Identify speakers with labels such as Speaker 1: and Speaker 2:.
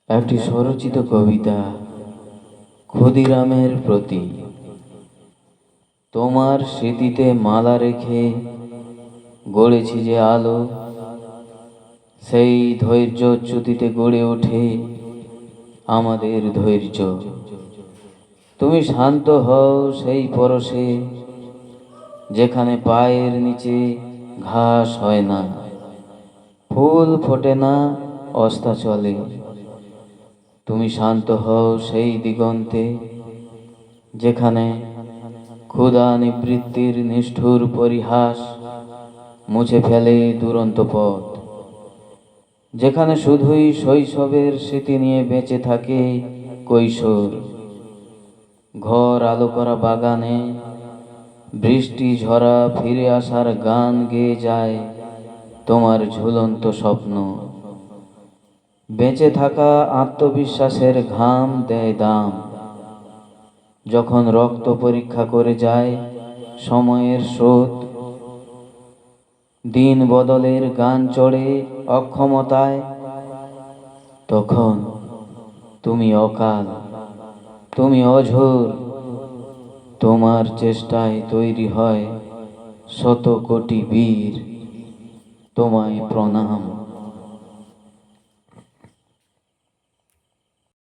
Speaker 1: একটি স্বরচিত কবিতা ক্ষুদিরামের প্রতি। তোমার স্মৃতিতে মালা রেখে গড়েছি যে আলো, সেই ধৈর্যচ্যুতিতে গড়ে ওঠে আমাদের ধৈর্য। তুমি শান্ত হও সেই পরশে, যেখানে পায়ের নিচে ঘাস হয় না, ফুল ফোটে না, অস্তাচলে। তুমি শান্ত হও সেই দিগন্তে, যেখানে ক্ষুধা নিবৃত্তির নিষ্ঠুর পরিহাস মুছে ফেলে দুরন্ত পথ, যেখানে শুধুই শৈশবের স্মৃতি নিয়ে বেঁচে থাকে কৈশোর। ঘর আলো করা বাগানে বৃষ্টি ঝরা ফিরে আসার গান গেয়ে যায় তোমার ঝুলন্ত স্বপ্ন। বেঁচে থাকা আত্মবিশ্বাসের ঘাম দেয় দাম, যখন রক্ত পরীক্ষা করে যায় সময়ের স্রোত। দিন বদলের গান চড়ে অক্ষমতায়, তখন তুমি অকাল, তুমি অঝোর। তোমার চেষ্টায় তৈরি হয় শত কোটি বীর, তোমায় প্রণাম।